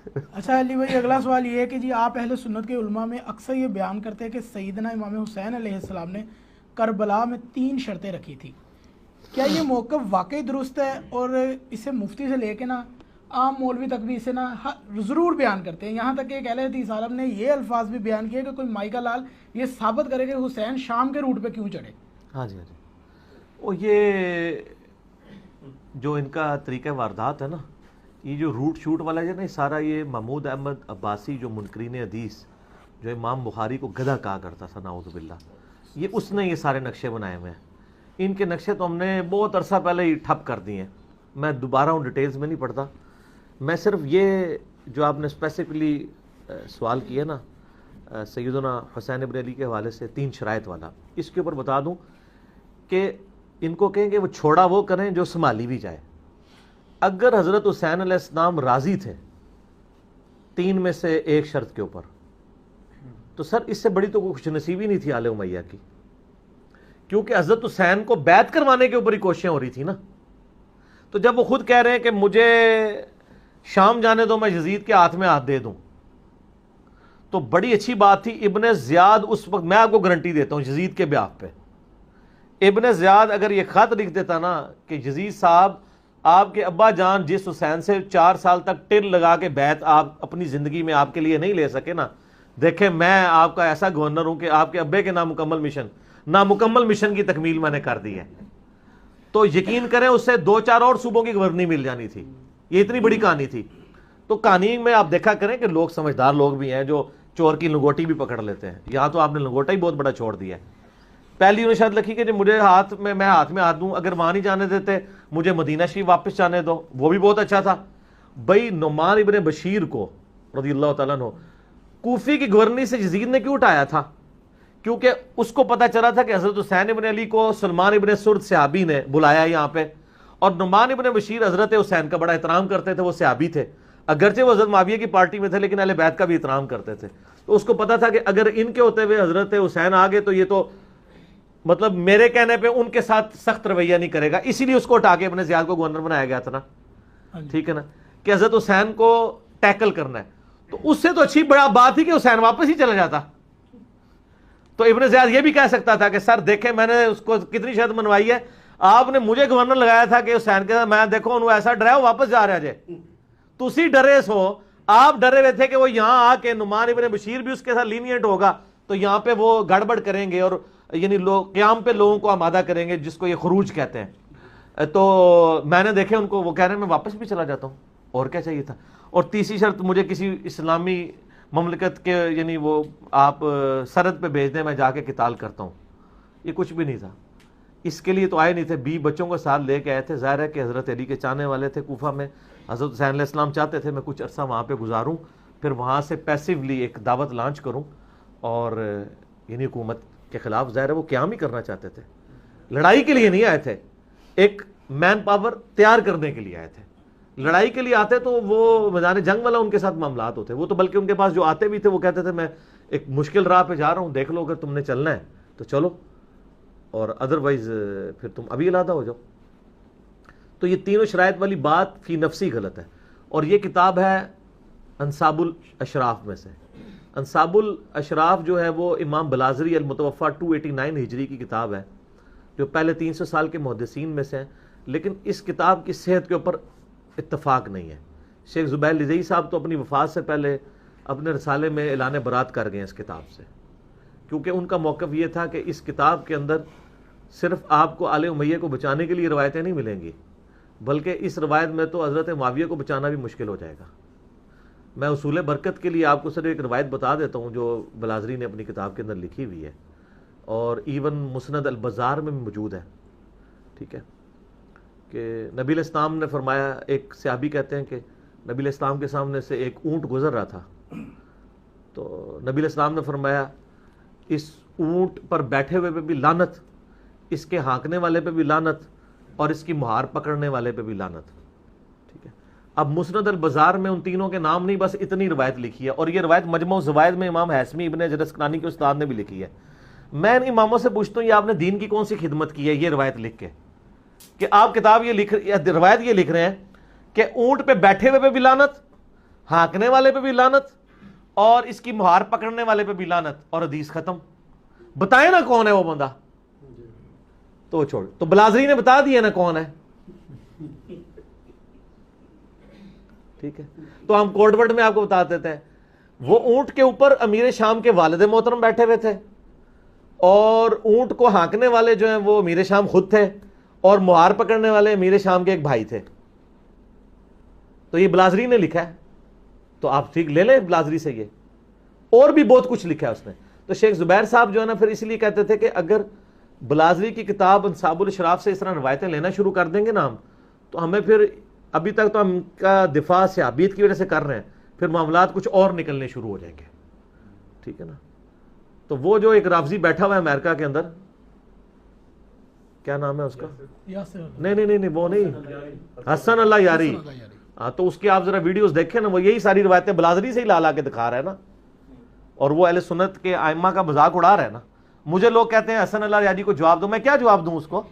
اچھا علی بھائی، اگلا سوال یہ ہے کہ جی آپ اہل سنت کے علماء میں اکثر یہ بیان کرتے ہیں کہ سیدنا امام حسین علیہ السلام نے کربلا میں 3 شرطیں رکھی تھی. کیا یہ موقف واقعی درست ہے؟ اور اسے مفتی سے لے کے نا عام مولوی تک بھی اسے نا ضرور بیان کرتے ہیں. یہاں تک کہ ایک اہل حدیث عالم نے یہ الفاظ بھی بیان کیے کہ کوئی مائی کا لال یہ ثابت کرے کہ حسین شام کے روٹ پہ کیوں چڑھے. ہاں جی، ہاں جی. وہ یہ جو ان کا طریقہ واردات ہے نا، یہ جو روٹ شوٹ والا ہے نا، یہ سارا یہ محمود احمد عباسی جو منکرین حدیث، جو امام بخاری کو گدھا کہا کرتا تھا نعوذ باللہ، یہ اس نے یہ سارے نقشے بنائے ہوئے ہیں. ان کے نقشے تو ہم نے بہت عرصہ پہلے ہی ٹھپ کر دیے ہیں. میں دوبارہ ان ڈیٹیلز میں نہیں پڑھتا. میں صرف یہ جو آپ نے اسپیسیفکلی سوال کیا نا سیدنا حسین ابن علی کے حوالے سے 3 شرائط والا، اس کے اوپر بتا دوں کہ ان کو کہیں کہ وہ چھوڑا وہ کریں جو سنبھالی بھی جائے. اگر حضرت حسین علیہ السلام راضی تھے 3 میں سے ایک شرط کے اوپر، تو سر اس سے بڑی تو کوئی خوش نصیبی نہیں تھی آل امیہ کی، کیونکہ حضرت حسین کو بیعت کروانے کے اوپر ہی کوششیں ہو رہی تھی نا. تو جب وہ خود کہہ رہے ہیں کہ مجھے شام جانے دو، میں یزید کے ہاتھ میں ہاتھ دے دوں، تو بڑی اچھی بات تھی. ابن زیاد اس وقت، میں آپ کو گارنٹی دیتا ہوں یزید کے بیعت پہ، ابن زیاد اگر یہ خط لکھ دیتا نا کہ یزید صاحب آپ کے ابا جان جس حسین سے 4 سال تک ٹل لگا کے بیعت آپ اپنی زندگی میں آپ کے لیے نہیں لے سکے نا، دیکھیں میں آپ کا ایسا گورنر ہوں کہ آپ کے ابے کے نامکمل مشن کی تکمیل میں نے کر دی ہے. تو یقین کریں اس سے 2-4 اور صوبوں کی گورنری مل جانی تھی. یہ اتنی بڑی کہانی تھی. تو کہانی میں آپ دیکھا کریں کہ لوگ سمجھدار لوگ بھی ہیں جو چور کی لنگوٹی بھی پکڑ لیتے ہیں. یہاں تو آپ نے لنگوٹا ہی بہت بڑا چھوڑ دیا ہے. پہلی انہوں نے شرط لکھی کہ جو مجھے میں ہاتھ میں ہاتھ دوں، اگر وہاں نہیں جانے دیتے مجھے مدینہ شریف واپس جانے دو. وہ بھی بہت اچھا تھا. بھائی نعمان ابن بشیر کو رضی اللہ تعالیٰ عنہ کوفی کی گورنری سے یزید نے کیوں اٹھایا تھا؟ کیونکہ اس کو پتا چلا تھا کہ حضرت حسین ابن علی کو سلمان ابن سرد صحابی نے بلایا یہاں پہ، اور نعمان ابن بشیر حضرت حسین کا بڑا احترام کرتے تھے. وہ صحابی تھے، اگرچہ وہ حضرت معاویہ کی پارٹی میں تھے لیکن اہل بیت کا بھی احترام کرتے تھے. تو اس کو پتا تھا کہ اگر ان کے ہوتے ہوئے حضرت حسین آگے تو یہ تو مطلب میرے کہنے پہ ان کے ساتھ سخت رویہ نہیں کرے گا. اسی لیے اس کو اٹھا کے اپنے زیاد کو گورنر بنایا گیا تھا نا. ٹھیک ہے نا، کہ حضرت حسین کو ٹیکل کرنا ہے. تو اس سے تو اچھی بڑا بات تھی کہ حسین واپس ہی چلا جاتا. تو ابن زیاد یہ بھی کہہ سکتا تھا کہ سر دیکھیں میں نے اس کو کتنی شرط منوائی ہے، آپ نے مجھے گورنر لگایا تھا کہ حسین کے ساتھ میں دیکھو انہوں ایسا ڈرایا وہ واپس جا رہا جائے. تسی ڈرے سو، آپ ڈرے ہوئے تھے کہ وہ یہاں آ کے نعمان ابن بشیر بھی اس کے ساتھ لینیئنٹ ہوگا تو یہاں پہ وہ گڑبڑ کریں گے اور یعنی قیام پہ لوگوں کو آمادہ کریں گے، جس کو یہ خروج کہتے ہیں. تو میں نے دیکھے ان کو وہ کہہ رہے ہیں میں واپس بھی چلا جاتا ہوں، اور کیا چاہیے تھا. اور تیسری شرط مجھے کسی اسلامی مملکت کے یعنی وہ آپ سرحد پہ بھیج دیں، میں جا کے قتال کرتا ہوں. یہ کچھ بھی نہیں تھا. اس کے لیے تو آئے نہیں تھے، 20 بچوں کو ساتھ لے کے آئے تھے. ظاہر ہے کہ حضرت علی کے چاہنے والے تھے کوفہ میں. حضرت حسین علیہ السلام چاہتے تھے میں کچھ عرصہ وہاں پہ گزاروں، پھر وہاں سے پیسیولی ایک دعوت لانچ کروں، اور یعنی حکومت کے خلاف ظاہر ہے وہ قیام ہی کرنا چاہتے تھے. لڑائی کے لیے نہیں آئے تھے، ایک مین پاور تیار کرنے کے لیے آئے تھے. لڑائی کے لیے آتے تو وہ میدان جنگ والا ان کے ساتھ معاملات ہوتے. وہ تو بلکہ ان کے پاس جو آتے بھی تھے وہ کہتے تھے میں ایک مشکل راہ پہ جا رہا ہوں، دیکھ لو اگر تم نے چلنا ہے تو چلو، اور ادروائز پھر تم ابھی علیحدہ ہو جاؤ. تو یہ تینوں شرائط والی بات فی نفسی غلط ہے. اور یہ کتاب ہے انصاب الاشراف میں سے. انصاب الاشراف جو ہے وہ امام بلازری المتوفا 289 ہجری کی کتاب ہے، جو پہلے 300 سال کے محدثین میں سے ہیں. لیکن اس کتاب کی صحت کے اوپر اتفاق نہیں ہے. شیخ زبیر لزئی صاحب تو اپنی وفات سے پہلے اپنے رسالے میں اعلان برات کر گئے اس کتاب سے، کیونکہ ان کا موقف یہ تھا کہ اس کتاب کے اندر صرف آپ کو آل امیہ کو بچانے کے لیے روایتیں نہیں ملیں گی، بلکہ اس روایت میں تو حضرت معاویہ کو بچانا بھی مشکل ہو جائے گا. میں اصول برکت کے لیے آپ کو صرف ایک روایت بتا دیتا ہوں جو بلازری نے اپنی کتاب کے اندر لکھی ہوئی ہے، اور ایون مسند البزار میں بھی موجود ہے. ٹھیک ہے، کہ نبی علیہ السلام نے فرمایا، ایک صحابی کہتے ہیں کہ نبی علیہ السلام کے سامنے سے ایک اونٹ گزر رہا تھا، تو نبی علیہ السلام نے فرمایا اس اونٹ پر بیٹھے ہوئے پہ بھی لعنت، اس کے ہانکنے والے پہ بھی لعنت، اور اس کی مہار پکڑنے والے پہ بھی لعنت. ٹھیک ہے، اب مسند البزار میں ان تینوں کے نام نہیں، بس اتنی روایت لکھی ہے. اور یہ روایت مجمع الزوائد میں امام حیثمی ابن حجر اسقلانی کے استاد نے بھی لکھی ہے. میں ان اماموں سے پوچھتا ہوں یہ آپ نے دین کی کون سی خدمت کی ہے یہ روایت لکھ کے، کہ آپ کتاب یہ روایت یہ لکھ رہے ہیں کہ اونٹ پہ بیٹھے ہوئے پہ بھی لعنت، ہانکنے والے پہ بھی لعنت اور اس کی مہار پکڑنے والے پہ بھی لعنت، اور حدیث ختم. بتائیں نا کون ہے وہ بندہ. تو چھوڑ، تو بلازری نے بتا دیا نا کون ہے. ٹھیک ہے، تو ہم کوڈ ورڈ میں آپ کو بتا دیتے ہیں. وہ اونٹ کے اوپر امیر شام کے والد محترم بیٹھے ہوئے تھے، اور اونٹ کو ہانکنے والے جو ہیں وہ امیر شام خود تھے، اور مہار پکڑنے والے امیر شام کے ایک بھائی تھے. تو یہ بلازری نے لکھا ہے، تو آپ ٹھیک لے لیں بلازری سے. یہ اور بھی بہت کچھ لکھا ہے اس نے. تو شیخ زبیر صاحب جو ہے نا پھر اس لیے کہتے تھے کہ اگر بلازری کی کتاب انصاب الاشراف سے اس طرح روایتیں لینا شروع کر دیں گے نا ہم، تو ہمیں پھر ابھی تک تو ہم کا دفاع صحابیت کی وجہ سے کر رہے ہیں، پھر معاملات کچھ اور نکلنے شروع ہو جائیں گے. ٹھیک ہے نا. تو وہ جو ایک رافضی بیٹھا ہوا ہے امریکہ کے اندر، کیا نام ہے اس کا؟ نہیں وہ نہیں، حسن اللہ یاری. ہاں، تو اس کی آپ ذرا ویڈیوز دیکھیں نا، وہ یہی ساری روایتیں بلازری سے ہی لا کے دکھا رہا ہے نا، اور وہ اہل سنت کے ائمہ کا مذاق اڑا رہا ہے نا. مجھے لوگ کہتے ہیں حسن اللہ یاری کو جواب دو، میں کیا جواب دوں اس کو؟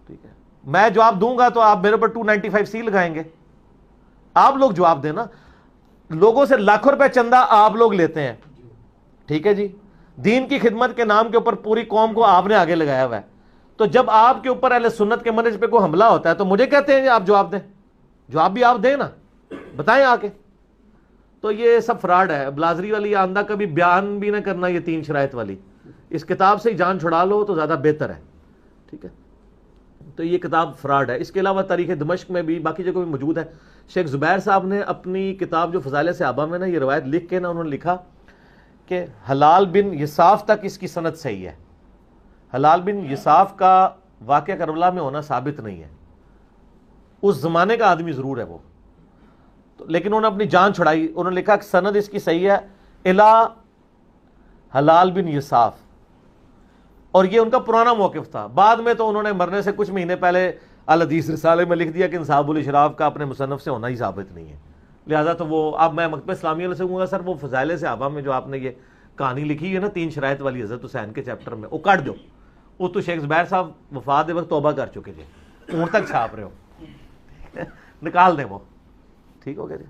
ٹھیک ہے، میں جواب دوں گا تو آپ میرے پر 295C لگائیں گے. آپ لوگ جواب دینا. لوگوں سے لاکھوں روپے چندہ آپ لوگ لیتے ہیں، ٹھیک ہے جی، دین کی خدمت کے نام کے اوپر پوری قوم کو آپ نے آگے لگایا ہوا ہے. تو جب آپ کے اوپر اہل سنت کے منہج پہ کوئی حملہ ہوتا ہے تو مجھے کہتے ہیں آپ جواب دیں. جواب بھی آپ دیں نا، بتائیں آ کے. تو یہ سب فراڈ ہے. بلازری والی آندہ کبھی بیان بھی نہ کرنا، یہ 3 شرائط والی. اس کتاب سے ہی جان چھڑا لو تو زیادہ بہتر ہے. ٹھیک ہے، تو یہ کتاب فراڈ ہے. اس کے علاوہ تاریخ دمشق میں بھی باقی جگہوں میں موجود ہے. شیخ زبیر صاحب نے اپنی کتاب جو فضائل صحابہ میں نا یہ روایت لکھ کے نا انہوں نے لکھا کہ حلال بن یساف تک اس کی سند صحیح ہے. حلال بن یساف کا واقعہ کربلا میں ہونا ثابت نہیں ہے. اس زمانے کا آدمی ضرور ہے وہ، لیکن انہوں نے اپنی جان چھڑائی. انہوں نے لکھا کہ سند اس کی صحیح ہے الا حلال بن یساف، اور یہ ان کا پرانا موقف تھا. بعد میں تو انہوں نے مرنے سے کچھ مہینے پہلے الحدیث رسالے میں لکھ دیا کہ انصاب الاشراف کا اپنے مصنف سے ہونا ہی ثابت نہیں ہے. لہٰذا تو وہ اب میں مکتبہ اسلامیہ سے کہوں گا سر وہ فضائل صحابہ میں جو آپ نے یہ کہانی لکھی ہے نا 3 شرائط والی حضرت حسین کے چیپٹر میں، وہ کاٹ دو. وہ تو شیخ زبیر صاحب وفات وقت توبہ کر چکے تھے، اون تک چھاپ رہے ہو، نکال دیں وہ. ٹھیک ہو گیا جی.